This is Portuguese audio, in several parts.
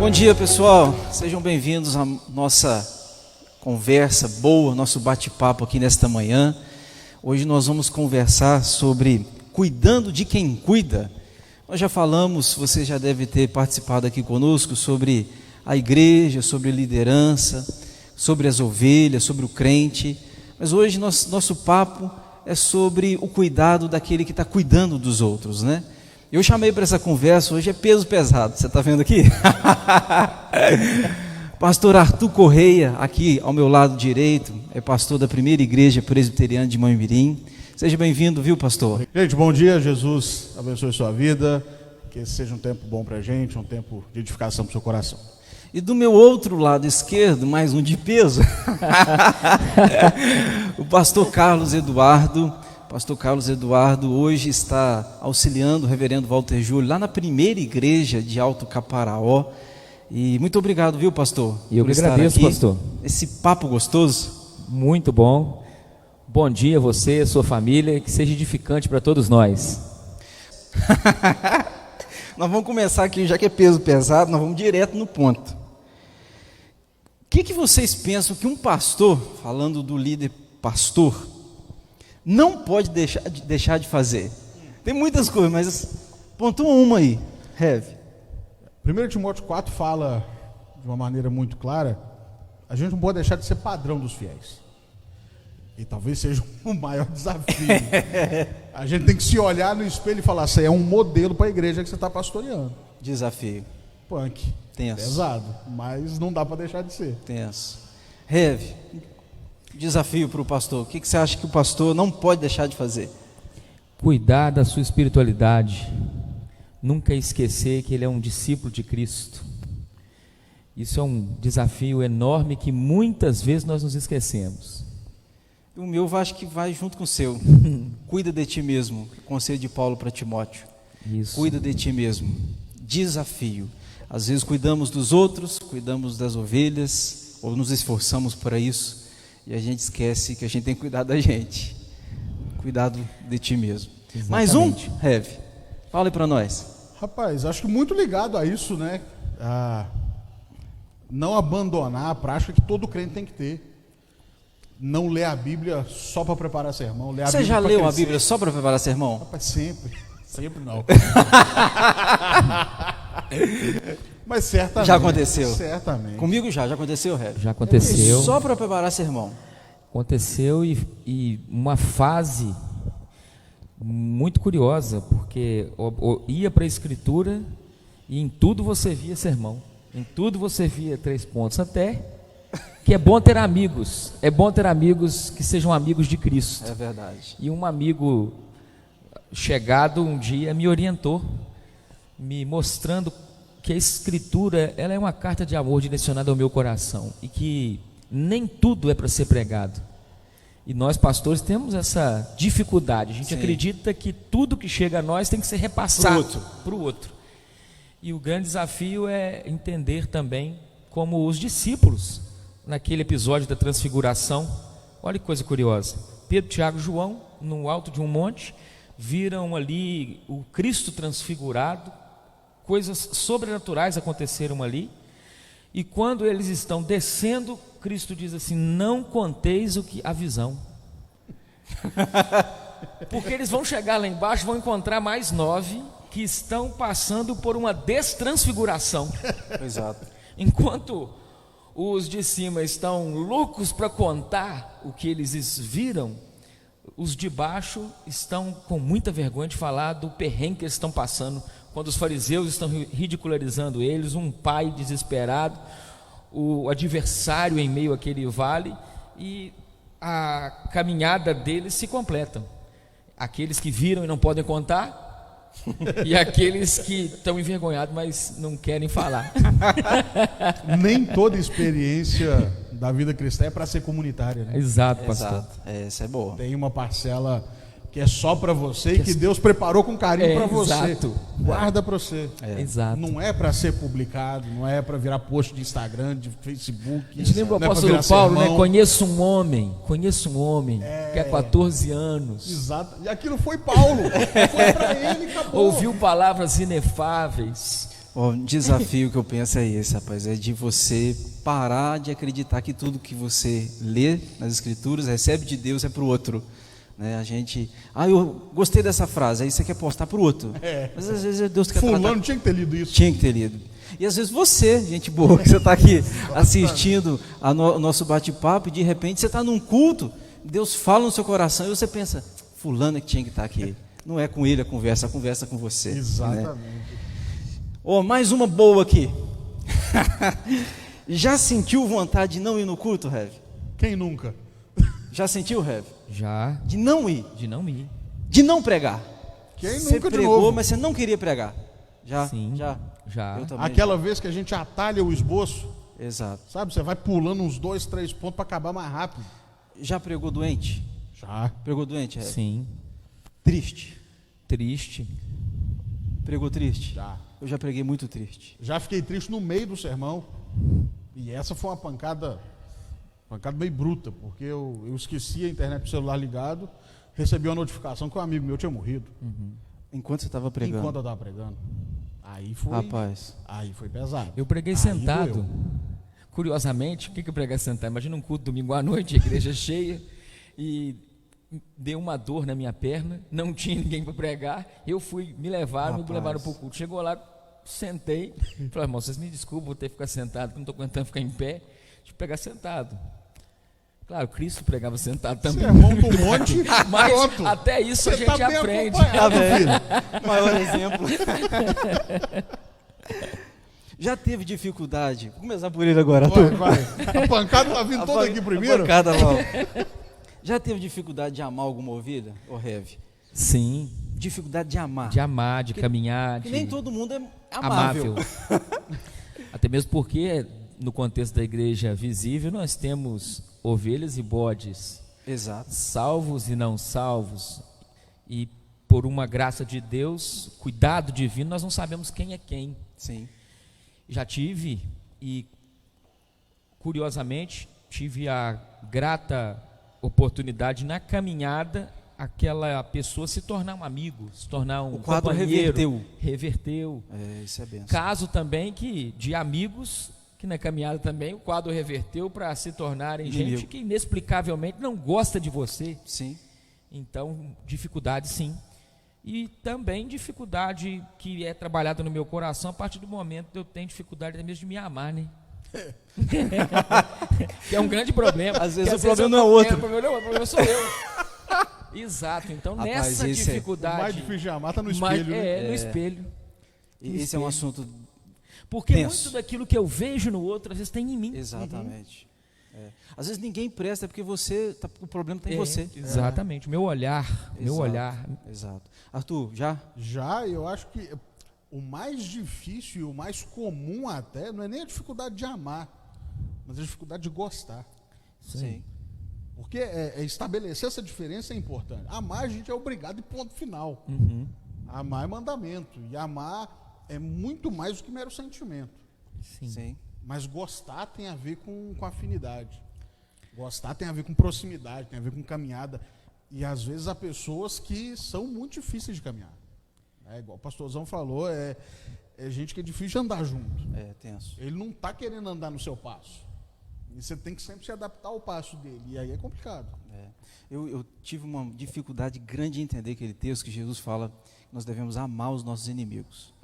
Bom dia, pessoal, sejam bem-vindos à nossa conversa boa, nosso bate-papo aqui nesta manhã. Hoje nós vamos conversar sobre cuidando de quem cuida. Nós já falamos, você já deve ter participado aqui conosco, sobre a igreja, sobre liderança, sobre as ovelhas, sobre o crente, mas hoje nosso papo é sobre o cuidado daquele que está cuidando dos outros, né? Eu chamei para essa conversa, hoje é peso pesado, você está vendo aqui? Pastor Arthur Correia, aqui ao meu lado direito, é pastor da primeira igreja presbiteriana de Manhumirim. Seja bem-vindo, viu, pastor? Gente, bom dia, Jesus abençoe sua vida, que esse seja um tempo bom para a gente, um tempo de edificação para o seu coração. E do meu outro lado esquerdo, mais um de peso, o pastor Carlos Eduardo. Pastor Carlos Eduardo hoje está auxiliando o reverendo Walter Júlio lá na primeira igreja de Alto Caparaó. E muito obrigado, viu, pastor? E eu que agradeço, pastor. Esse papo gostoso. Muito bom. Bom dia a você, a sua família, que seja edificante para todos nós. Nós vamos começar aqui, já que é peso pesado, nós vamos direto no ponto. O que vocês pensam que um pastor, falando do líder pastor, não pode deixar de fazer? Tem muitas coisas, mas pontua uma aí, Rev. 1 Timóteo 4 fala de uma maneira muito clara, a gente não pode deixar de ser padrão dos fiéis. E talvez seja o maior desafio. A gente tem que se olhar no espelho e falar, você é um modelo para a igreja que você está pastoreando. Desafio. Punk. Tenso. Pesado, mas não dá para deixar de ser. Tenso. Rev, desafio para o pastor. O que você acha que o pastor não pode deixar de fazer? Cuidar da sua espiritualidade. Nunca esquecer que ele é um discípulo de Cristo. Isso é um desafio enorme que muitas vezes nós nos esquecemos. O meu eu acho que vai junto com o seu. Cuida de ti mesmo. Conselho de Paulo para Timóteo. Isso. Cuida de ti mesmo. Desafio. Às vezes cuidamos dos outros, cuidamos das ovelhas, ou nos esforçamos para isso, e a gente esquece que a gente tem que cuidar da gente. Cuidado de ti mesmo. Exatamente. Mais um, Rev. Fale para nós. Rapaz, acho que muito ligado a isso, né? Não abandonar a prática que todo crente tem que ter. Não ler a Bíblia só para preparar sermão. Ler a Você Bíblia já leu a crescer. Bíblia só para preparar sermão? Rapaz, sempre. Sempre não. Mas certamente. Já aconteceu? Certamente. Comigo já aconteceu, Rev? Já aconteceu. Só para preparar sermão. Aconteceu e uma fase muito curiosa, porque ia para a Escritura e em tudo você via sermão, em tudo você via 3 pontos, até que é bom ter amigos que sejam amigos de Cristo. É verdade. E um amigo chegado um dia me orientou, me mostrando que a Escritura ela é uma carta de amor direcionada ao meu coração e que nem tudo é para ser pregado. E nós pastores temos essa dificuldade, a gente acredita que tudo que chega a nós tem que ser repassado para o outro. E o grande desafio é entender também como os discípulos, naquele episódio da transfiguração, olha que coisa curiosa, Pedro, Tiago e João, no alto de um monte, viram ali o Cristo transfigurado, coisas sobrenaturais aconteceram ali, e quando eles estão descendo, Cristo diz assim, não conteis a visão, porque eles vão chegar lá embaixo, vão encontrar mais 9 que estão passando por uma destransfiguração. Exato. Enquanto os de cima estão loucos para contar o que eles viram, os de baixo estão com muita vergonha de falar do perrengue que eles estão passando, quando os fariseus estão ridicularizando eles, um pai desesperado, o adversário em meio àquele vale, e a caminhada deles se completa. Aqueles que viram e não podem contar, e aqueles que estão envergonhados, mas não querem falar. Nem toda experiência da vida cristã é para ser comunitária, né? Exato, pastor. Exato. Essa é boa. Tem uma parcela que é só para você e que Deus preparou com carinho para você. Exato. Guarda para você. Exato. Não é para ser publicado, não é para virar post de Instagram, de Facebook. A gente lembra o apóstolo Paulo, né? Conheço um homem que há 14 anos. Exato. E aquilo foi Paulo. Foi para ele, acabou. Ouviu palavras inefáveis. Ó, um desafio que eu penso é esse, rapaz, é de você parar de acreditar que tudo que você lê nas Escrituras, recebe de Deus, é para o outro. Né? A gente, eu gostei dessa frase, aí você quer postar para o outro. Mas às vezes Deus quer Fulano tratar... tinha que ter lido isso. Tinha que ter lido. E às vezes você, gente boa, que você está aqui assistindo o nosso bate-papo e de repente você está num culto, Deus fala no seu coração e você pensa, fulano é que tinha que estar aqui. Não é com ele a conversa com você. Exatamente. Né? Mais uma boa aqui. Já sentiu vontade de não ir no culto, Rev? Quem nunca? Já sentiu, Rev? Já. De não ir? De não ir. De não pregar? Quem você nunca de pregou, novo? mas você não queria pregar? Já? Sim. Já. Eu também Aquela já. vez que a gente atalha o esboço, Exato. sabe? Você vai pulando uns 2, 3 pontos para acabar mais rápido. Já pregou doente? Já. Pregou doente, Rev? Sim. Triste? Triste. Pregou triste? Já. Eu já preguei muito triste. Já fiquei triste no meio do sermão. E essa foi uma pancada meio bruta, porque eu esqueci a internet do celular ligado, recebi uma notificação que um amigo meu tinha morrido. Enquanto você estava pregando? Enquanto eu estava pregando. Aí foi. Rapaz. Aí foi pesado. Eu preguei Aí sentado. doeu. Curiosamente, o que eu preguei sentado? Imagina um culto domingo à noite, a igreja cheia, e deu uma dor na minha perna, não tinha ninguém para pregar, eu fui, me levaram para o culto. Chegou lá, sentei, falei, irmão, vocês me desculpem, vou ter que ficar sentado, que não estou aguentando ficar em pé, deixa eu pegar sentado. Claro, Cristo pregava sentado também. Sermão do monte, Mas pronto. até isso a Você gente tá bem aprende. acompanhado, filho. Maior exemplo. Já teve dificuldade? Vou começar por ele agora, Arthur. Vai. A pancada tá vindo toda aqui primeiro. Pancada, mal. Já teve dificuldade de amar alguma ovelha, ô Rev? Sim, Dificuldade de amar. de amar, de caminhar, Que de nem todo mundo é amável. Até mesmo porque no contexto da igreja visível nós temos ovelhas e bodes, Exato. salvos e não salvos, e por uma graça de Deus, cuidado divino, nós não sabemos quem é quem. Sim. Já tive, e curiosamente tive a grata oportunidade na caminhada aquela pessoa se tornar um amigo, se tornar um O quadro companheiro. reverteu. Reverteu. Isso é benção. Caso também que de amigos que na caminhada também o quadro reverteu para se tornarem Inimigo. gente que inexplicavelmente não gosta de você. Sim. Então, dificuldade sim. E também dificuldade que é trabalhada no meu coração a partir do momento que eu tenho dificuldade até mesmo de me amar, né? Que é um grande problema. Às vezes Que o problema não é outro. o problema sou eu. Exato. Então, Rapaz, nessa esse O dificuldade. mais difícil de amar tá no espelho. né? No espelho. E esse é um assunto Porque tenso. muito daquilo que eu vejo no outro, às vezes tem em mim. Exatamente. Às vezes ninguém presta porque o problema está em você. Exatamente. O meu olhar. Meu Exato. olhar. Exato. Arthur, já? Já, eu acho que o mais difícil e o mais comum até não é nem a dificuldade de amar, mas a dificuldade de gostar. Sim. Porque estabelecer essa diferença é importante. Amar a gente é obrigado e ponto final. Amar é mandamento. E amar é muito mais do que mero sentimento. Sim. Mas gostar tem a ver com afinidade. Gostar tem a ver com proximidade, tem a ver com caminhada. E às vezes há pessoas que são muito difíceis de caminhar. Igual o pastorzão falou, é gente que é difícil de andar junto. É tenso. Ele não está querendo andar no seu passo. E você tem que sempre se adaptar ao passo dele. E aí é complicado. Eu tive uma dificuldade grande de entender aquele texto que Jesus fala que nós devemos amar os nossos inimigos.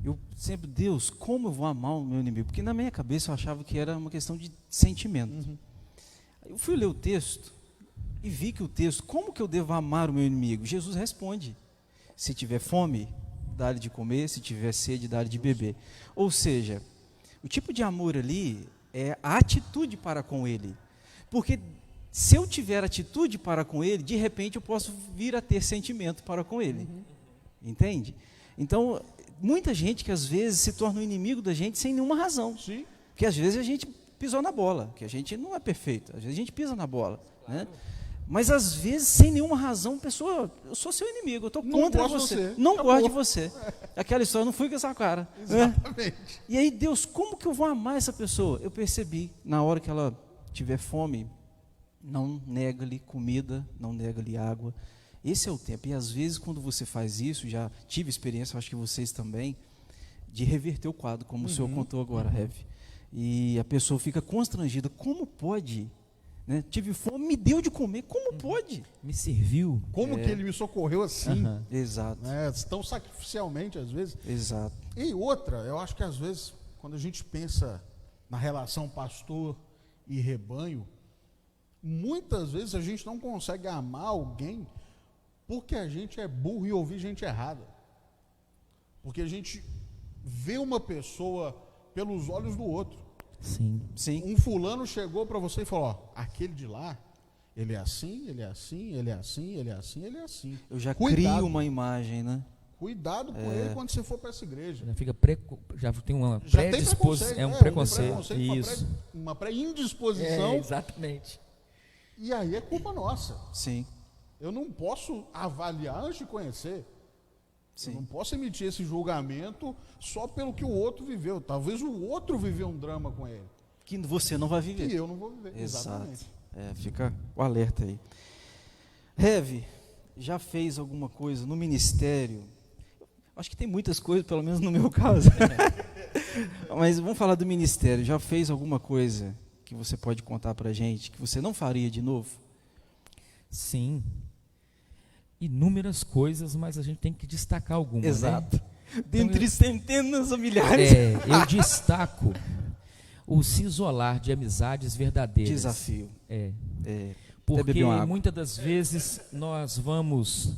Eu sempre, Deus, como eu vou amar o meu inimigo? Porque na minha cabeça eu achava que era uma questão de sentimento. Eu fui ler o texto e vi que o texto, como que eu devo amar o meu inimigo? Jesus responde: se tiver fome, dá-lhe de comer, se tiver sede, dá-lhe de beber. Ou seja, o tipo de amor ali é a atitude para com ele. Porque se eu tiver atitude para com ele, de repente eu posso vir a ter sentimento para com ele. Entende? Então, muita gente que às vezes se torna um inimigo da gente sem nenhuma razão. Sim. Porque às vezes a gente pisou na bola, que a gente não é perfeito, às vezes a gente pisa na bola. Né? Mas às vezes, sem nenhuma razão, pessoa, eu sou seu inimigo, eu estou contra você. Não Acabou. gosto de você. Aquela história, não fui com essa cara. Né? Exatamente. E aí, Deus, como que eu vou amar essa pessoa? Eu percebi, na hora que ela tiver fome, não nega-lhe comida, não nega-lhe água. Esse é o tempo. E às vezes, quando você faz isso, já tive experiência, acho que vocês também, de reverter o quadro, como o senhor contou agora, Rev. E a pessoa fica constrangida. Como pode? Né? Tive fome, me deu de comer. Como pode? Me serviu. Como que ele me socorreu assim? Exato. Né? Tão sacrificialmente, às vezes. Exato. E outra, eu acho que às vezes, quando a gente pensa na relação pastor e rebanho, muitas vezes a gente não consegue amar alguém porque a gente é burro e ouvir gente errada. Porque a gente vê uma pessoa pelos olhos do outro. Sim. Sim. Um fulano chegou para você e falou, ó, aquele de lá, ele é assim, ele é assim, ele é assim, ele é assim, ele é assim. Eu já Cuidado. crio uma imagem, né? Cuidado com ele quando você for para essa igreja. Já tem uma Já tem predisposição. preconceito, Um preconceito. uma Isso. uma pré-indisposição. Exatamente. E aí é culpa nossa. Sim. Eu não posso avaliar antes de conhecer. Eu não Sim. posso emitir esse julgamento só pelo que o outro viveu. Talvez o outro viveu um drama com ele. Que você não vai viver. E eu não vou viver. Exato. Exatamente. Fica o alerta aí. Rev, já fez alguma coisa no ministério? Acho que tem muitas coisas, pelo menos no meu caso. Mas vamos falar do ministério. Já fez alguma coisa que você pode contar pra gente que você não faria de novo? Sim. Inúmeras coisas, mas a gente tem que destacar algumas. Exato. Né? Dentre centenas ou milhares. Eu destaco o se isolar de amizades verdadeiras. Desafio. É. Até Porque beber uma água. muitas das vezes nós vamos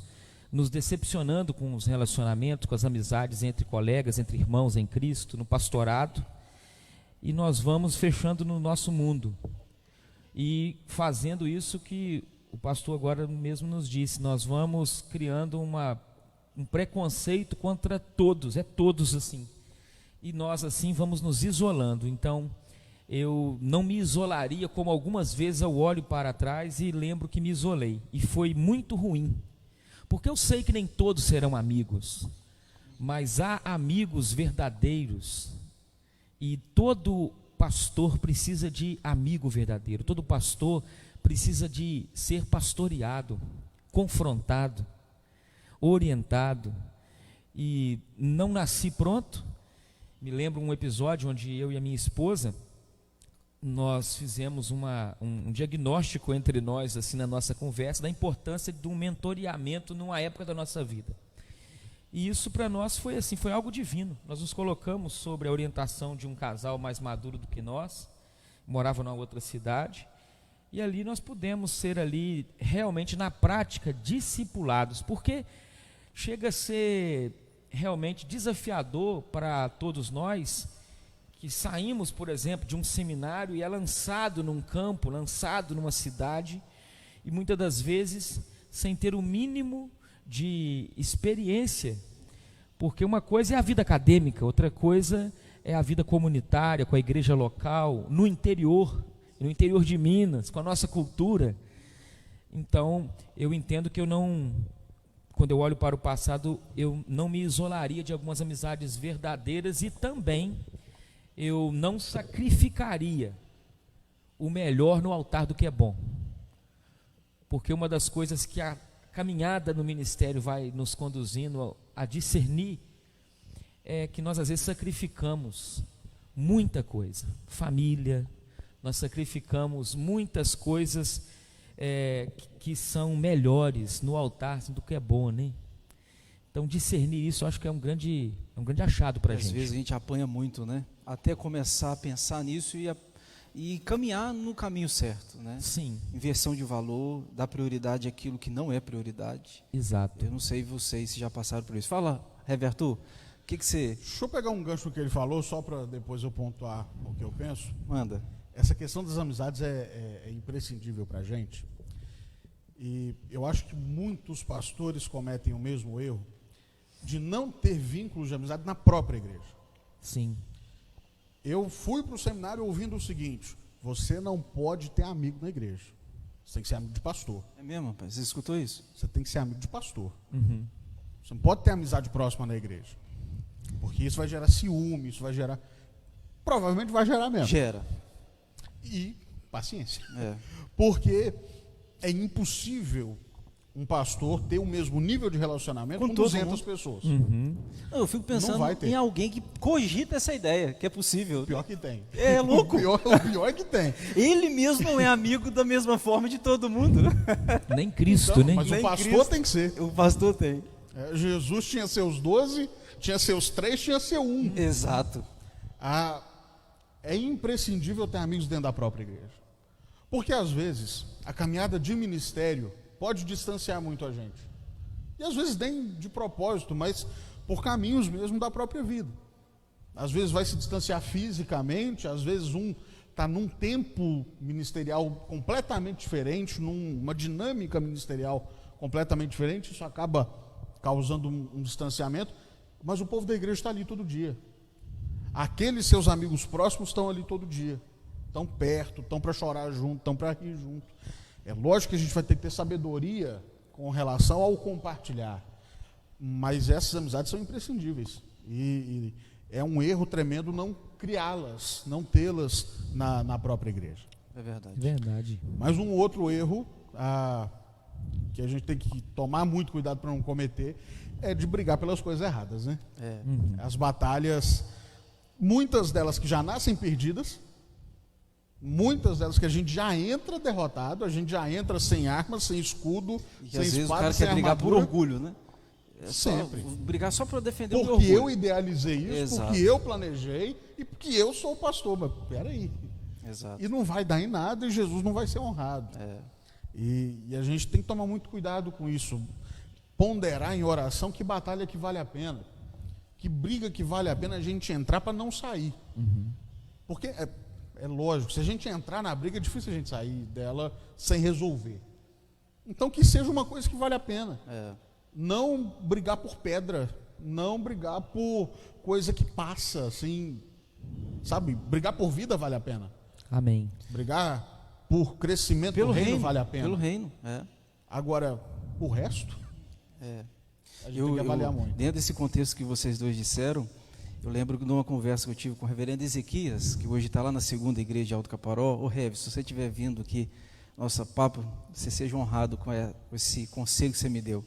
nos decepcionando com os relacionamentos, com as amizades entre colegas, entre irmãos em Cristo, no pastorado, e nós vamos fechando no nosso mundo. E fazendo isso que o pastor agora mesmo nos disse, nós vamos criando um preconceito contra todos, é todos assim. E nós assim vamos nos isolando. Então, eu não me isolaria, como algumas vezes eu olho para trás e lembro que me isolei. E foi muito ruim. Porque eu sei que nem todos serão amigos, mas há amigos verdadeiros. E todo pastor precisa de amigo verdadeiro. Todo pastor precisa de ser pastoreado, confrontado, orientado. E não nasci pronto. Me lembro um episódio onde eu e a minha esposa, nós fizemos um diagnóstico entre nós, assim, na nossa conversa, da importância de um mentoreamento numa época da nossa vida. E isso para nós foi assim, foi algo divino. Nós nos colocamos sobre a orientação de um casal mais maduro do que nós, morava numa outra cidade, e ali nós pudemos ser ali, realmente na prática, discipulados, porque chega a ser realmente desafiador para todos nós, que saímos, por exemplo, de um seminário e é lançado num campo, lançado numa cidade, e muitas das vezes sem ter o mínimo de experiência, porque uma coisa é a vida acadêmica, outra coisa é a vida comunitária, com a igreja local, no interior de Minas, com a nossa cultura. Então, eu entendo que quando eu olho para o passado, eu não me isolaria de algumas amizades verdadeiras e também eu não sacrificaria o melhor no altar do que é bom. Porque uma das coisas que a caminhada no ministério vai nos conduzindo a discernir é que nós às vezes sacrificamos muita coisa, família, nós sacrificamos muitas coisas que são melhores no altar do que é bom, né? Então discernir isso eu acho que é um grande achado para a gente. Às vezes a gente apanha muito, né? Até começar a pensar nisso e caminhar no caminho certo, né? Sim. Inversão de valor, dar prioridade àquilo que não é prioridade. Exato. Eu não sei vocês se já passaram por isso. Fala, Reverto, o que você Deixa eu pegar um gancho que ele falou, só para depois eu pontuar o que eu penso. manda? Essa questão das amizades é imprescindível para a gente. E eu acho que muitos pastores cometem o mesmo erro de não ter vínculos de amizade na própria igreja. Sim. Eu fui para o seminário ouvindo o seguinte: você não pode ter amigo na igreja. Você tem que ser amigo de pastor. É mesmo, rapaz? Você escutou isso? Você tem que ser amigo de pastor. Uhum. Você não pode ter amizade próxima na igreja. Porque isso vai gerar ciúme, isso vai gerar... Provavelmente vai gerar mesmo. Gera. E paciência. É. Porque é impossível um pastor ter o mesmo nível de relacionamento Com com todo 200 mundo. pessoas. Uhum. Eu fico pensando Não vai ter. em alguém que cogita essa ideia, que é possível. Pior que tem. É louco. O pior é que tem. Ele mesmo não é amigo da mesma forma de todo mundo. Nem Cristo, Então, nem. mas Nem o pastor Cristo. tem que ser. O pastor tem. Jesus tinha seus 12, tinha seus 3, tinha seu 1. Exato. É imprescindível ter amigos dentro da própria igreja. Porque às vezes a caminhada de ministério pode distanciar muito a gente. E às vezes nem de propósito, mas por caminhos mesmo da própria vida. Às vezes vai se distanciar fisicamente, às vezes um está num tempo ministerial completamente diferente, numa dinâmica ministerial completamente diferente, isso acaba causando um distanciamento, mas o povo da igreja está ali todo dia. Aqueles seus amigos próximos estão ali todo dia, estão perto, estão para chorar junto, estão para rir junto. É lógico que a gente vai ter que ter sabedoria com relação ao compartilhar, mas essas amizades são imprescindíveis e é um erro tremendo não criá-las, não tê-las na própria igreja. É verdade. Verdade. Mas um outro erro que a gente tem que tomar muito cuidado para não cometer é de brigar pelas coisas erradas, né? As batalhas, muitas delas que já nascem perdidas, muitas delas que a gente já entra derrotado, a gente já entra sem armas, sem escudo, E que sem às vezes o espada, cara sem quer brigar por armadura. orgulho, né? É só Sempre. brigar só para defender o meu Porque eu orgulho. idealizei isso, Exato. porque eu planejei e porque eu sou o pastor. Mas peraí. Exato. E não vai dar em nada e Jesus não vai ser honrado. E a gente tem que tomar muito cuidado com isso. Ponderar em oração que batalha que vale a pena. Que briga que vale a pena a gente entrar para não sair. Porque é lógico, se a gente entrar na briga, é difícil a gente sair dela sem resolver. Então que seja uma coisa que vale a pena. Não brigar por pedra, não brigar por coisa que passa, assim, sabe? Brigar por vida vale a pena. Amém. Brigar por crescimento do reino vale a pena. Pelo reino, Agora, o resto, a gente tem que avaliar muito. Dentro desse contexto que vocês dois disseram, eu lembro de uma conversa que eu tive com o reverendo Ezequias, que hoje está lá na segunda igreja de Alto Caparó. Ô Rev, se você estiver vindo aqui, nossa papo, você seja honrado com esse conselho que você me deu.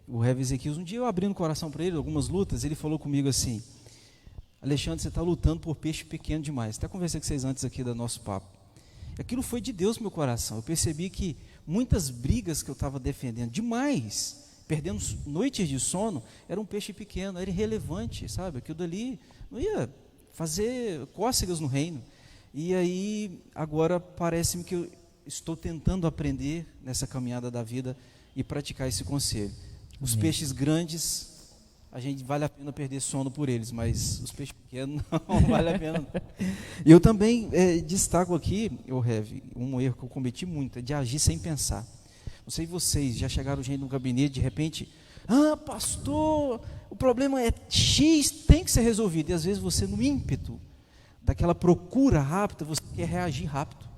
O Rev Ezequias, um dia eu abrindo o coração para ele, algumas lutas, ele falou comigo assim: Alexandre, você está lutando por peixe pequeno demais. Até conversei com vocês antes aqui do nosso papo. Aquilo foi de Deus no meu coração. Eu percebi que muitas brigas que eu estava defendendo demais, perdendo noites de sono, era um peixe pequeno, era irrelevante, sabe? Aquilo dali não ia fazer cócegas no reino. E aí, agora parece-me que eu estou tentando aprender nessa caminhada da vida e praticar esse conselho. Os peixes grandes, a gente vale a pena perder sono por eles, mas os peixes pequenos não vale a pena. Eu também destaco aqui, Rev, um erro que eu cometi muito, é de agir sem pensar. Não sei vocês, já chegaram gente no gabinete, de repente, pastor, o problema é X, tem que ser resolvido. E às vezes você, no ímpeto daquela procura rápida, você quer reagir rápido.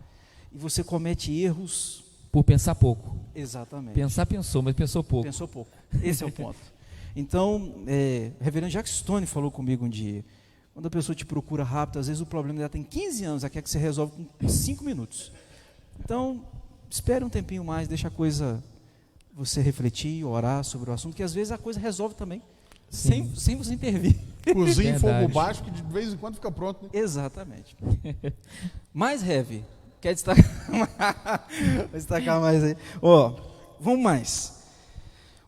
E você comete erros. Por pensar pouco. Exatamente. Pensou, mas pensou pouco. Pensou pouco. Esse é o ponto. Então, o reverendo Jack Stone falou comigo um dia, quando a pessoa te procura rápido, às vezes o problema dela tem 15 anos, ela quer que você resolva com 5 minutos. Então, espere um tempinho mais, deixa a coisa, você refletir, orar sobre o assunto, que às vezes a coisa resolve também, sem você intervir. Cozinha em fogo Verdade. baixo, que de vez em quando fica pronto, né? Exatamente. Mais heavy. Quer destacar? Destacar mais aí. Vamos mais.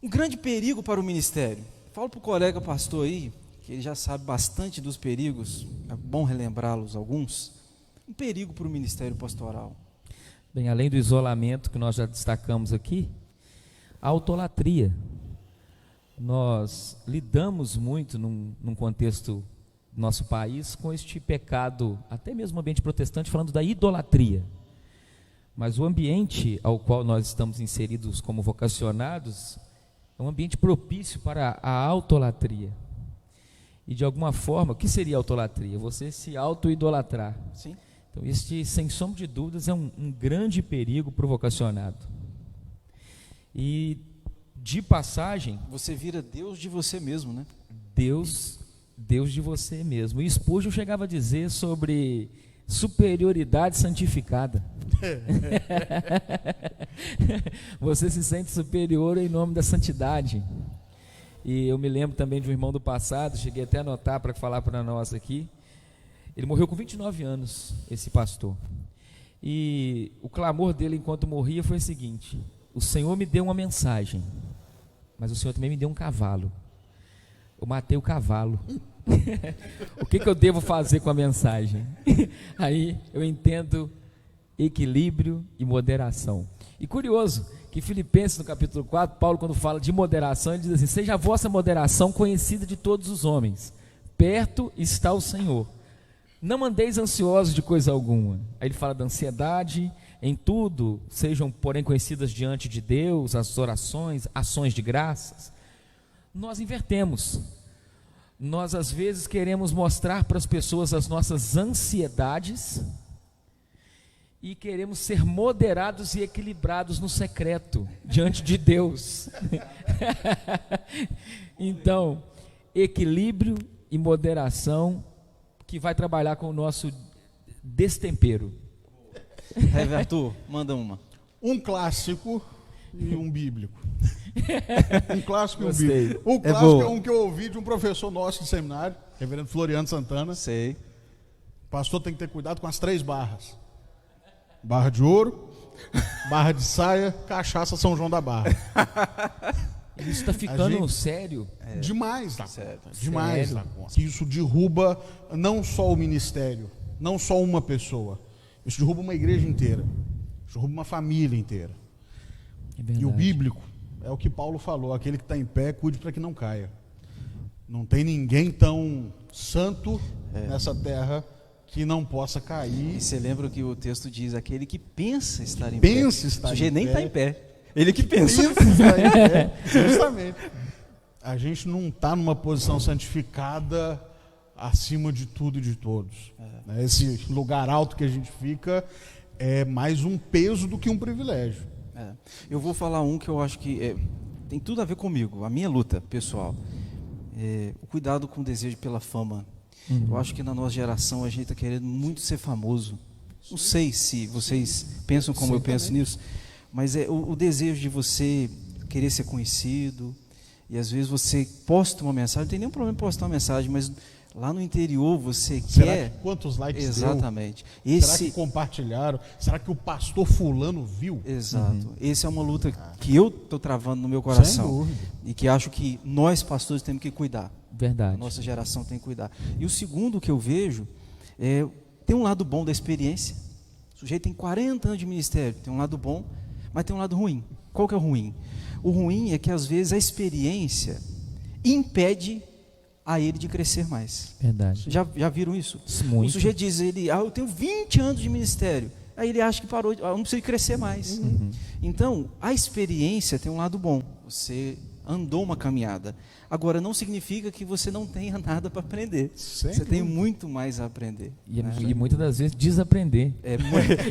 Um grande perigo para o ministério. Falo para o colega pastor aí, que ele já sabe bastante dos perigos, é bom relembrá-los alguns. Um perigo para o ministério pastoral. Bem, além do isolamento que nós já destacamos aqui, a autolatria. Nós lidamos muito num contexto do nosso país com este pecado, até mesmo no ambiente protestante, falando da idolatria. Mas o ambiente ao qual nós estamos inseridos como vocacionados é um ambiente propício para a autolatria. E de alguma forma, o que seria autolatria? Você se auto-idolatrar. Sim. Então, este, sem sombra de dúvidas, é um grande perigo para o vocacionado. E, de passagem, Você vira Deus de você mesmo, né? Deus de você mesmo. E Spurgeon chegava a dizer sobre superioridade santificada. Você se sente superior em nome da santidade. E eu me lembro também de um irmão do passado, cheguei até a anotar para falar para nós aqui. Ele morreu com 29 anos, esse pastor. E o clamor dele enquanto morria foi o seguinte: o Senhor me deu uma mensagem, mas o Senhor também me deu um cavalo. Eu matei o cavalo. O que eu devo fazer com a mensagem? Aí eu entendo equilíbrio e moderação. E curioso que Filipenses no capítulo 4, Paulo, quando fala de moderação, ele diz assim: seja a vossa moderação conhecida de todos os homens, perto está o Senhor, não andeis ansiosos de coisa alguma. Aí ele fala da ansiedade. Em tudo sejam porém conhecidas diante de Deus as orações, ações de graças. Nós invertemos. Nós às vezes queremos mostrar para as pessoas as nossas ansiedades e queremos ser moderados e equilibrados no secreto, diante de Deus. Então, equilíbrio e moderação que vai trabalhar com o nosso destempero. Arthur, manda uma. Um clássico e um bíblico. Um clássico e um Gostei. bíblico. O clássico é um que eu ouvi de um professor nosso de seminário, reverendo Floriano Santana. Sei. O pastor tem que ter cuidado com as 3 barras: barra de ouro, barra de saia, cachaça São João da Barra. Isso está ficando gente... sério. Demais, tá? Certo. Demais, Sério? tá? Que isso derruba não só o ministério, não só uma pessoa. Isso derruba uma igreja inteira. Isso derruba uma família inteira. É E o bíblico é o que Paulo falou: aquele que está em pé, cuide para que não caia. Não tem ninguém tão santo nessa terra que não possa cair. E você lembra que o texto diz: aquele que pensa estar em Pensa pé. estar O sujeito em nem pé. está em pé. Ele que pensa. Pensa estar em pé. Justamente. A gente não está numa posição santificada acima de tudo e de todos. Esse lugar alto que a gente fica é mais um peso do que um privilégio. Eu vou falar um que eu acho que tem tudo a ver comigo, a minha luta pessoal. O cuidado com o desejo pela fama. Eu acho que na nossa geração a gente está querendo muito ser famoso. Não sei se vocês pensam como eu penso nisso, mas é o desejo de você querer ser conhecido. E às vezes você posta uma mensagem, não tem nenhum problema em postar uma mensagem, mas lá no interior você quer... Quantos likes Exatamente. deu? Será que compartilharam? Será que o pastor fulano viu? Exato. Essa é uma luta que eu estou travando no meu coração. Sem dúvida. E que acho que nós pastores temos que cuidar. Verdade. A nossa geração tem que cuidar. E o segundo que eu vejo tem um lado bom da experiência. O sujeito tem 40 anos de ministério, tem um lado bom, mas tem um lado ruim. Qual que é o ruim? O ruim é que às vezes a experiência impede a ele de crescer mais. Verdade. Já viram isso? Muito. O sujeito diz, eu tenho 20 anos de ministério. Aí ele acha que parou, não precisa crescer mais. Então, a experiência tem um lado bom. Você andou uma caminhada. Agora, não significa que você não tenha nada para aprender. Você tem muito mais a aprender. E muitas das vezes desaprender.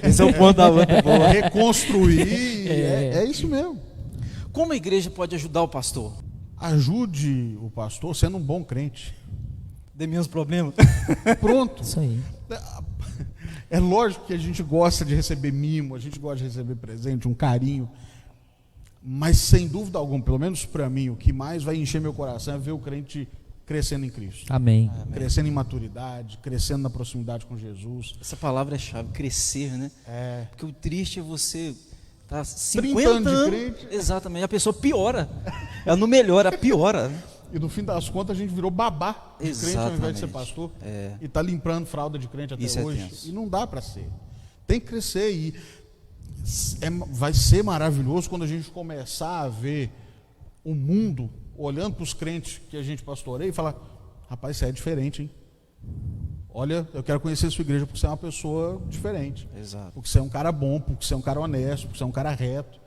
Esse é o ponto da luta boa. Reconstruir, é isso mesmo. Como a igreja pode ajudar o pastor? Ajude o pastor sendo um bom crente. Dê menos problema. Pronto. Isso aí. É lógico que a gente gosta de receber mimo, a gente gosta de receber presente, um carinho. Mas sem dúvida alguma, pelo menos para mim, o que mais vai encher meu coração é ver o crente crescendo em Cristo. Amém. Crescendo em maturidade, crescendo na proximidade com Jesus. Essa palavra é chave, crescer, né? Porque o triste é você tá 30 50 anos de anos, crente. exatamente, a pessoa piora. Ela não melhora, piora. E no fim das contas a gente virou babá de crente ao invés de ser Exatamente. pastor. É. E está limpando fralda de crente até Isso é hoje. tenso. E não dá para ser. Tem que crescer e vai ser maravilhoso quando a gente começar a ver o mundo olhando para os crentes que a gente pastoreia e falar: rapaz, você é diferente, hein? Olha, eu quero conhecer sua igreja porque você é uma pessoa diferente. Exato. Porque você é um cara bom, porque você é um cara honesto, porque você é um cara reto.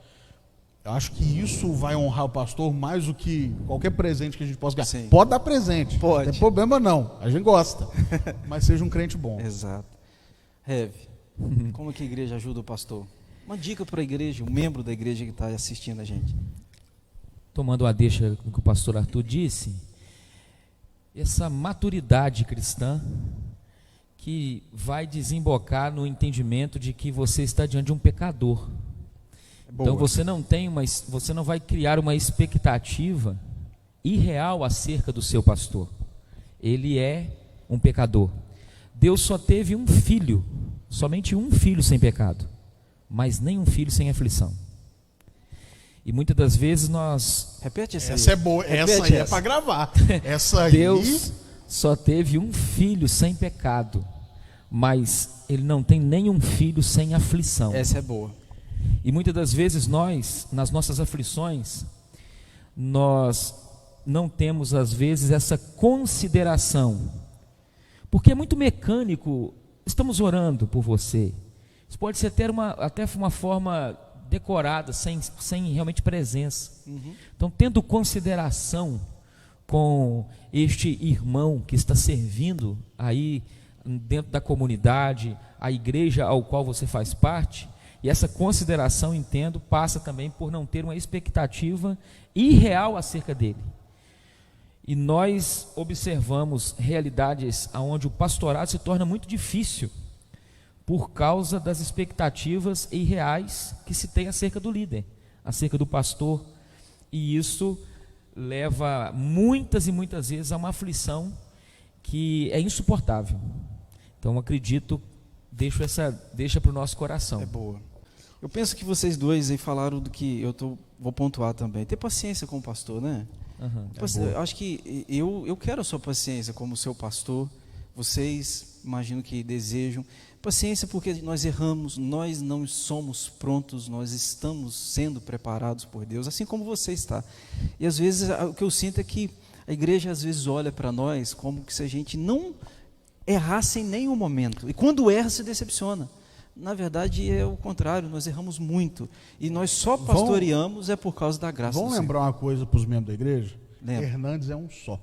Eu acho que isso vai honrar o pastor mais do que qualquer presente que a gente possa ganhar. Sim. Pode dar presente, Pode. não tem problema não, a gente gosta. Mas seja um crente bom. Exato. Heve, como que a igreja ajuda o pastor? Uma dica para a igreja, um membro da igreja que está assistindo a gente. Tomando a deixa do que o pastor Arthur disse, essa maturidade cristã que vai desembocar no entendimento de que você está diante de um pecador. Então você não vai criar uma expectativa irreal acerca do seu pastor. Ele é um pecador. Deus só teve um filho, somente um filho sem pecado, mas nem um filho sem aflição. E muitas das vezes nós... Repete essa aí. Essa é boa, essa aí é para gravar. Essa aí... Deus só teve um filho sem pecado, mas ele não tem nenhum filho sem aflição. Essa é boa. E muitas das vezes nós, nas nossas aflições, nós não temos às vezes essa consideração, porque é muito mecânico. Estamos orando por você, isso pode ser até uma forma decorada, sem realmente presença. Então, tendo consideração com este irmão que está servindo aí dentro da comunidade, a igreja ao qual você faz parte, e essa consideração, entendo, passa também por não ter uma expectativa irreal acerca dele. E nós observamos realidades onde o pastorado se torna muito difícil por causa das expectativas irreais que se tem acerca do líder, acerca do pastor, e isso leva muitas e muitas vezes a uma aflição que é insuportável. Então, acredito, deixa para o nosso coração. É boa. Eu penso que vocês dois aí falaram do que vou pontuar também. Ter paciência com o pastor, né? Eu acho que eu quero a sua paciência como seu pastor. Vocês, imagino que desejam. Paciência porque nós erramos, nós não somos prontos, nós estamos sendo preparados por Deus, assim como você está. E às vezes o que eu sinto é que a igreja às vezes olha para nós como se a gente não errasse em nenhum momento. E quando erra, se decepciona. Na verdade é o contrário, nós erramos muito. E nós só pastoreamos por causa da graça do Senhor. Vamos lembrar uma coisa para os membros da igreja? Lembra. Hernandes é um só.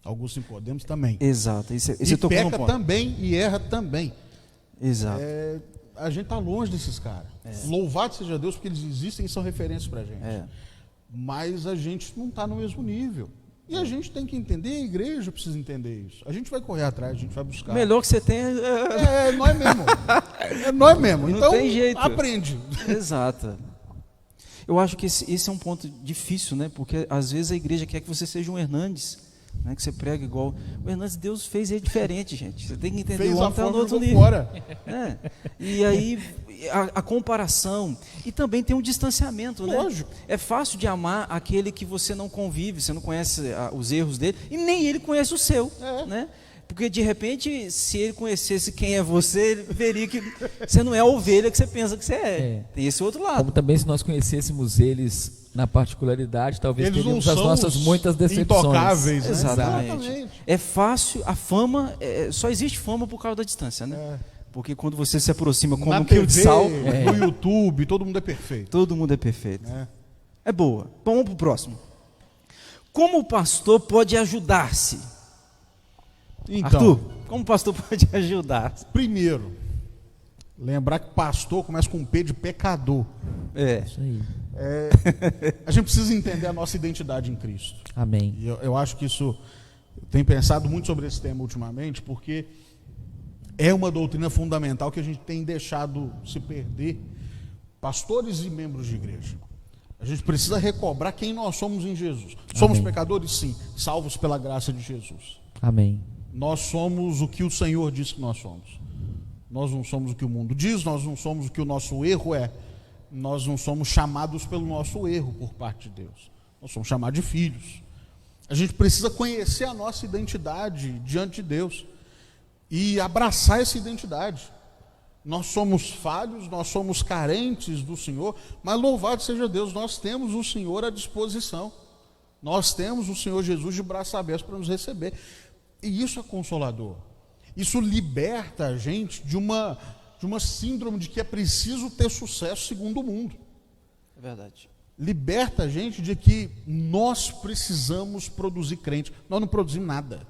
Augusto Nicodemos também. Exato. Esse E tocou no peca ponto. também e erra também. Exato. A gente está longe desses caras. Louvado seja Deus porque eles existem e são referências para a gente. Mas a gente não está no mesmo nível. E a gente tem que entender, a igreja precisa entender isso. A gente vai correr atrás, a gente vai buscar. O melhor que você tem é nós mesmo. É nós mesmo. Não Então, tem jeito. aprende. Exato. Eu acho que esse é um ponto difícil, né? Porque às vezes a igreja quer que você seja um Hernandes, né? Que você prega igual. O Hernandes, Deus fez ele diferente, gente. Você tem que entender. Fez o homem a está no forma outro e nível. fora. E aí a comparação, e também tem um distanciamento, né? Lógico. É fácil de amar aquele que você não convive, você não conhece os erros dele, e nem ele conhece o seu, né? Porque de repente, se ele conhecesse quem é você, ele veria que você não é a ovelha que você pensa que você é. Tem esse outro lado. Como também se nós conhecêssemos eles na particularidade, talvez Eles teríamos não as são nossas muitas decepções. intocáveis, né? Exatamente. É fácil, a fama, só existe fama por causa da distância, né? Porque quando você se aproxima como Na um quilo de TV, sal, no YouTube, todo mundo é perfeito. todo mundo é perfeito. É boa. Vamos para o próximo. Como o pastor pode ajudar-se? Então, Arthur, como o pastor pode ajudar? primeiro, lembrar que pastor começa com um P de pecador. Isso aí. A gente precisa entender a nossa identidade em Cristo. Amém. E eu acho que isso, eu tenho pensado muito sobre esse tema ultimamente, porque é uma doutrina fundamental que a gente tem deixado se perder, pastores e membros de igreja. A gente precisa recobrar quem nós somos em Jesus. Somos Amém. pecadores? Sim, salvos pela graça de Jesus. Amém. Nós somos o que o Senhor diz que nós somos. Nós não somos o que o mundo diz, nós não somos o que o nosso erro é. Nós não somos chamados pelo nosso erro por parte de Deus. Nós somos chamados de filhos. A gente precisa conhecer a nossa identidade diante de Deus e abraçar essa identidade. Nós somos falhos, nós somos carentes do Senhor, mas louvado seja Deus, nós temos o Senhor à disposição. Nós temos o Senhor Jesus de braços abertos para nos receber. E isso é consolador. Isso liberta a gente de uma síndrome de que é preciso ter sucesso segundo o mundo. É verdade. Liberta a gente de que nós precisamos produzir crente. Nós não produzimos nada.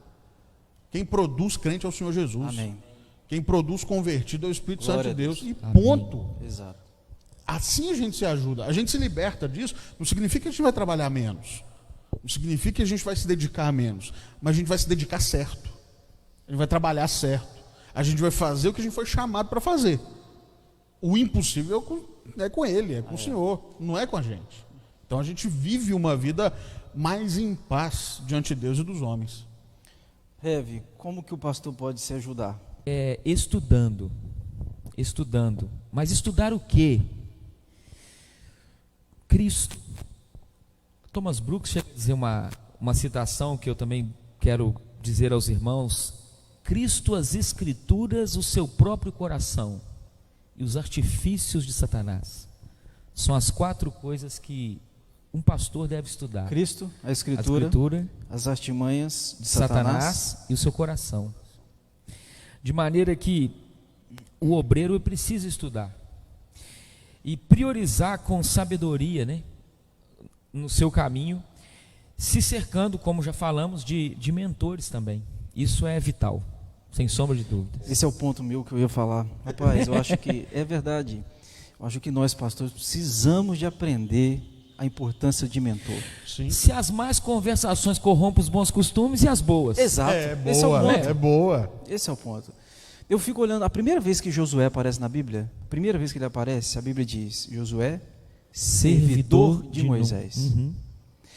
Quem produz crente é o Senhor Jesus. Amém. Quem produz convertido é o Espírito Glória Santo de a Deus. Deus. E Amém. ponto. Exato. Assim a gente se ajuda. A gente se liberta disso. Não significa que a gente vai trabalhar menos. Não significa que a gente vai se dedicar menos. Mas a gente vai se dedicar certo. A gente vai trabalhar certo. A gente vai fazer o que a gente foi chamado para fazer. O impossível é com Ele, é com o Senhor, não é com a gente. Então a gente vive uma vida mais em paz diante de Deus e dos homens. Rev, como que o pastor pode se ajudar? Estudando. Mas estudar o quê? Cristo. Thomas Brooks chega a dizer uma citação que eu também quero dizer aos irmãos: Cristo, as Escrituras, o seu próprio coração e os artifícios de Satanás. São as 4 coisas que um pastor deve estudar: Cristo, a a Escritura, Escritura, as artimanhas de Satanás e o seu coração. De maneira que o obreiro precisa estudar e priorizar com sabedoria, né, no seu caminho, se cercando, como já falamos, de mentores também. Isso é vital, sem sombra de dúvidas. Esse é o ponto meu que eu ia falar. Rapaz, eu acho que é verdade. Eu acho que nós, pastores, precisamos de aprender a importância de mentor. Sim. Se as más conversações corrompem os bons costumes, e as boas? Exato. Esse é o boa, ponto. é boa. Esse é o ponto. Eu fico olhando, a primeira vez que Josué aparece na Bíblia, a primeira vez que ele aparece, a Bíblia diz: Josué, servidor de Moisés.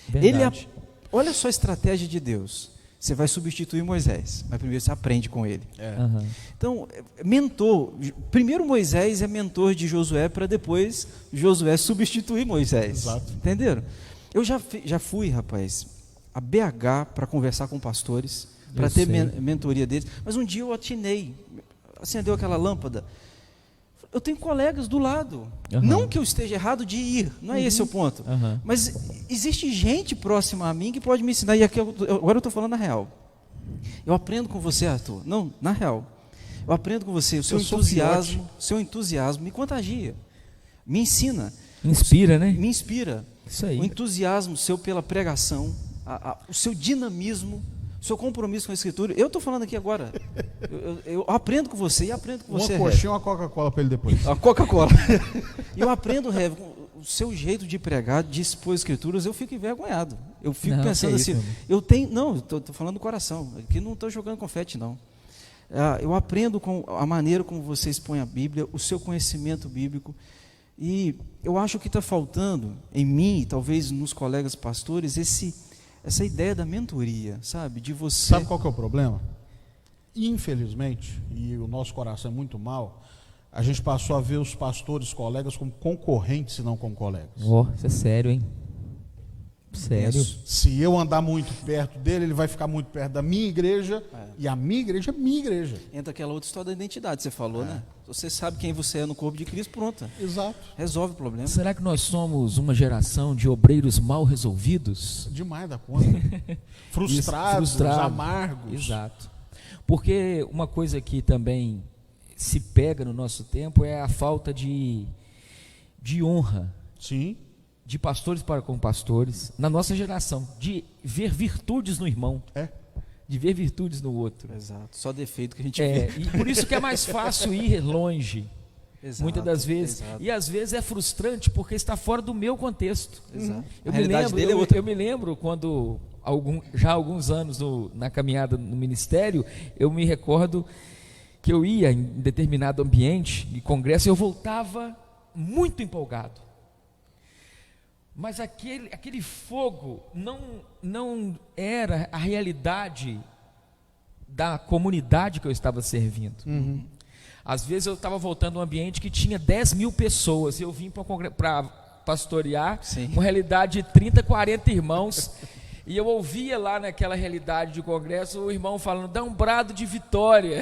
Verdade. Olha só a estratégia de Deus. Você vai substituir Moisés, mas primeiro você aprende com ele. Aham. Então, mentor, primeiro Moisés é mentor de Josué, para depois Josué substituir Moisés. Exato. Entenderam? Eu já fui, rapaz, a BH para conversar com pastores, para ter mentoria deles, mas um dia eu atinei, acendeu aquela lâmpada. Eu tenho colegas do lado. Uhum. Não que eu esteja errado de ir, não é esse o ponto. Uhum. Mas existe gente próxima a mim que pode me ensinar. E aqui agora eu estou falando na real. Eu aprendo com você, Arthur. Não, na real. Eu aprendo com você. O seu entusiasmo me contagia. Me ensina. Inspira, né? Me inspira. Isso aí. O entusiasmo seu pela pregação, o seu dinamismo, o seu compromisso com a Escritura. Eu estou falando aqui agora. Eu aprendo com você e aprendo com você. Uma coxinha ou uma Coca-Cola para ele depois. A Coca-Cola. Eu aprendo, Rev, com o seu jeito de pregar, de expor Escrituras, eu fico envergonhado. Eu fico pensando assim, estou falando do coração, aqui não estou jogando confete, não. Eu aprendo com a maneira como você expõe a Bíblia, o seu conhecimento bíblico, e eu acho que está faltando em mim, e talvez nos colegas pastores, essa ideia da mentoria, sabe? De você... Sabe qual que é o problema? Infelizmente, e o nosso coração é muito mau, a gente passou a ver os pastores, colegas, como concorrentes e não como colegas. Isso é sério, hein? Sério. Se eu andar muito perto dele, ele vai ficar muito perto da minha igreja, e a minha igreja é minha igreja. Entra aquela outra história da identidade, você falou, né? Você sabe quem você é no corpo de Cristo, pronto. Exato. Resolve o problema. Será que nós somos uma geração de obreiros mal resolvidos? Demais da conta. Frustrados, amargos. Exato. Porque uma coisa que também se pega no nosso tempo é a falta de honra. Sim. De pastores para com pastores, na nossa geração, de ver virtudes no irmão, de ver virtudes no outro. Exato, só defeito que a gente vê. E por isso que é mais fácil ir longe, exato, muitas das vezes. Exato. E às vezes é frustrante porque está fora do meu contexto. Exato. Eu me lembro quando, já há alguns anos na caminhada no ministério, eu me recordo que eu ia em determinado ambiente de congresso e eu voltava muito empolgado. Mas aquele fogo não era a realidade da comunidade que eu estava servindo. Uhum. Às vezes eu estava voltando a um ambiente que tinha 10.000 pessoas, e eu vim para pastorear uma realidade de 30, 40 irmãos, e eu ouvia lá naquela realidade de congresso o irmão falando: dá um brado de vitória.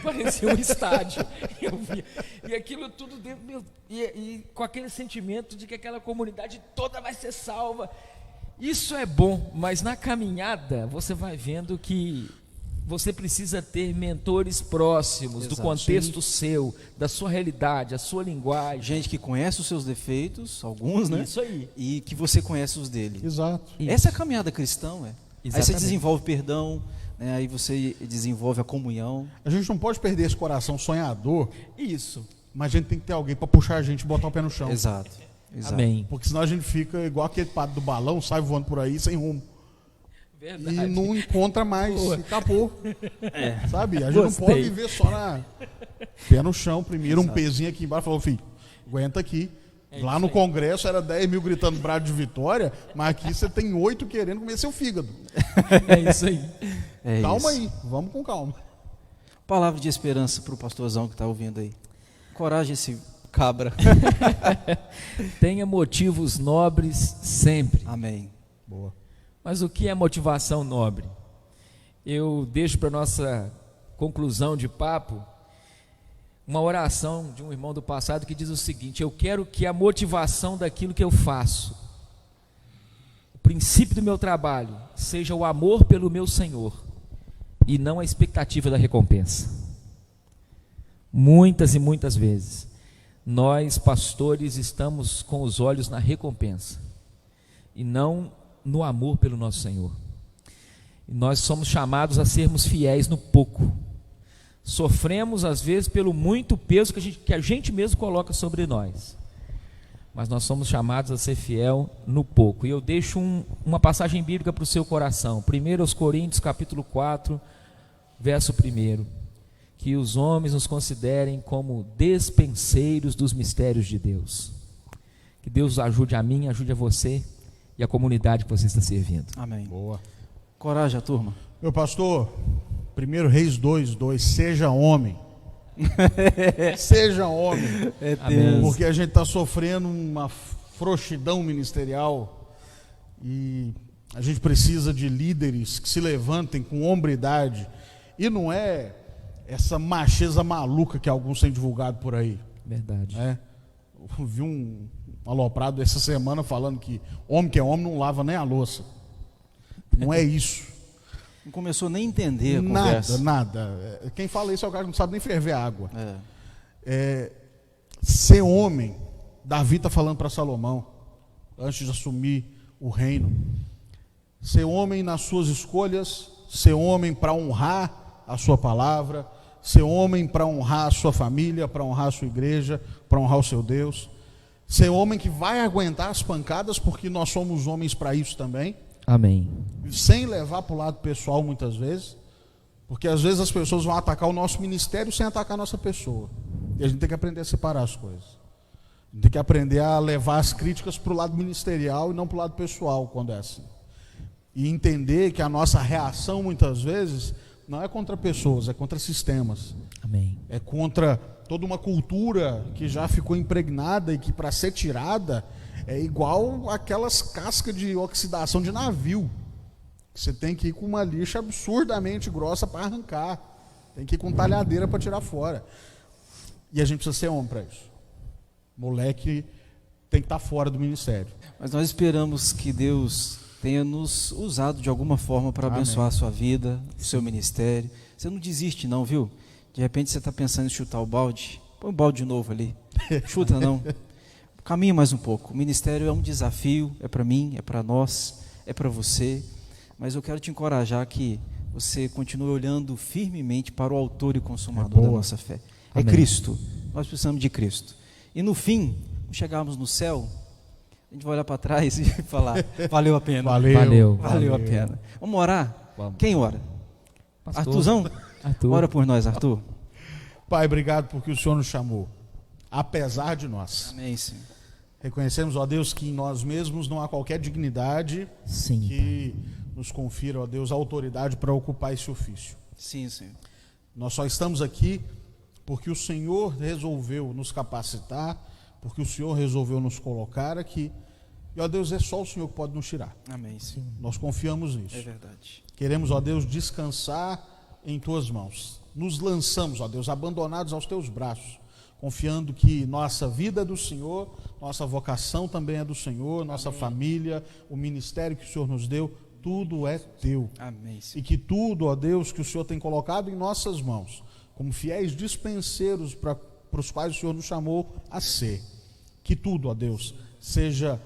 Parecia um estádio. Eu via. E aquilo tudo dentro meu, e com aquele sentimento de que aquela comunidade toda vai ser salva. Isso é bom, mas na caminhada você vai vendo que você precisa ter mentores próximos. Exato. Do contexto seu, da sua realidade, a sua linguagem. Gente que conhece os seus defeitos, alguns, né? Isso aí. E que você conhece os dele. Exato. Essa é a caminhada cristã, Aí você desenvolve perdão, né? Aí você desenvolve a comunhão. A gente não pode perder esse coração sonhador. Isso. Mas a gente tem que ter alguém para puxar a gente e botar o pé no chão. Exato. Amém. Porque senão a gente fica igual aquele padre do balão, sai voando por aí sem rumo. Verdade. e não encontra mais, Boa. e acabou. Sabe? A gente não Gostei. pode viver só na pé no chão, primeiro um Exato. pezinho aqui embaixo, falou, filho, aguenta aqui. Lá isso no aí. Congresso era 10 mil gritando brado de vitória, mas aqui você tem 8 querendo comer seu fígado. É isso aí. É Calma isso. aí, vamos com calma. Palavra de esperança para o pastorzão que está ouvindo aí. Coragem esse cabra. Tenha motivos nobres sempre. Amém. Boa. Mas o que é motivação nobre? Eu deixo para nossa conclusão de papo uma oração de um irmão do passado que diz o seguinte: eu quero que a motivação daquilo que eu faço, o princípio do meu trabalho, seja o amor pelo meu Senhor e não a expectativa da recompensa. Muitas e muitas vezes nós, pastores, estamos com os olhos na recompensa e não no amor pelo nosso Senhor. E nós somos chamados a sermos fiéis no pouco. Sofremos às vezes pelo muito peso que a gente mesmo coloca sobre nós, mas nós somos chamados a ser fiel no pouco. E eu deixo uma passagem bíblica para o seu coração, 1 Coríntios capítulo 4, verso 1, que os homens nos considerem como despenseiros dos mistérios de Deus. Que Deus ajude a mim, ajude a você e a comunidade que você está servindo. Amém. Boa. Coragem, turma. Meu pastor, 1 Reis 2:2, seja homem. Seja homem. Amém. Porque a gente está sofrendo uma frouxidão ministerial e a gente precisa de líderes que se levantem com hombridade. E não é essa macheza maluca que alguns têm divulgado por aí. Verdade. Eu vi um aloprado essa semana falando que homem que é homem não lava nem a louça. Não é isso. Não começou nem a entender a conversa. Nada. Quem fala isso é o cara que não sabe nem ferver água. É. Ser homem, Davi está falando para Salomão, antes de assumir o reino. Ser homem nas suas escolhas, ser homem para honrar a sua palavra, ser homem para honrar a sua família, para honrar a sua igreja, para honrar o seu Deus. Ser homem que vai aguentar as pancadas, porque nós somos homens para isso também. Amém. Sem levar para o lado pessoal muitas vezes, porque às vezes as pessoas vão atacar o nosso ministério sem atacar a nossa pessoa. E a gente tem que aprender a separar as coisas. A gente tem que aprender a levar as críticas para o lado ministerial e não para o lado pessoal, quando é assim. E entender que a nossa reação muitas vezes não é contra pessoas, é contra sistemas. Amém. É contra toda uma cultura que já ficou impregnada e que para ser tirada é igual aquelas cascas de oxidação de navio. Você tem que ir com uma lixa absurdamente grossa para arrancar. Tem que ir com talhadeira para tirar fora. E a gente precisa ser homem para isso. Moleque tem que estar fora do ministério. Mas nós esperamos que Deus tenha nos usado de alguma forma para abençoar a sua vida, o seu ministério. Você não desiste não, viu? De repente você está pensando em chutar o balde. Põe o balde de novo ali. Chuta não. Caminha mais um pouco. O ministério é um desafio, é para mim, é para nós, é para você. Mas eu quero te encorajar que você continue olhando firmemente para o autor e consumador da nossa fé. É Amém. Cristo. Nós precisamos de Cristo. E no fim, quando chegarmos no céu, a gente vai olhar para trás e falar, valeu a pena. Valeu. Valeu a pena. Vamos orar? Vamos. Quem ora? Pastor. Arthurzão? Arthur. Ora por nós, Arthur. Pai, obrigado porque o Senhor nos chamou, apesar de nós. Amém, Senhor. Reconhecemos, ó Deus, que em nós mesmos não há qualquer dignidade Sim. que nos confira, ó Deus, a autoridade para ocupar esse ofício. Sim, Senhor. Nós só estamos aqui porque o Senhor resolveu nos capacitar, porque o Senhor resolveu nos colocar aqui. E, ó Deus, é só o Senhor que pode nos tirar. Amém, Senhor. Nós confiamos nisso. É verdade. Queremos, ó Deus, descansar em Tuas mãos. Nos lançamos, ó Deus, abandonados aos Teus braços, confiando que nossa vida é do Senhor, nossa vocação também é do Senhor, nossa família, o ministério que o Senhor nos deu, tudo é Teu. Amém, Senhor. E que tudo, ó Deus, que o Senhor tem colocado em nossas mãos, como fiéis dispenseiros para os quais o Senhor nos chamou a ser, que tudo, ó Deus, seja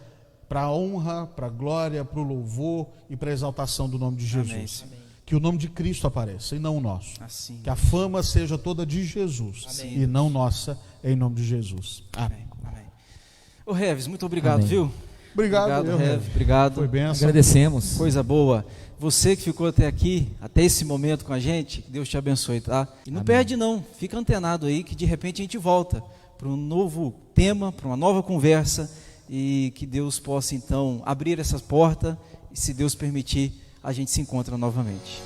para a honra, para a glória, para o louvor e para a exaltação do nome de Jesus. Amém, Senhor. Que o nome de Cristo apareça e não o nosso. Assim. Que a fama seja toda de Jesus. Amém. E não nossa, em nome de Jesus. Amém. Amém. Amém. Ô Reves, muito obrigado, Amém. viu? Obrigado, Rev. Obrigado. Foi benção. Agradecemos. Coisa boa. Você que ficou até aqui, até esse momento com a gente, que Deus te abençoe, tá? E não perde não, fica antenado aí que de repente a gente volta para um novo tema, para uma nova conversa e que Deus possa então abrir essa porta e se Deus permitir, a gente se encontra novamente.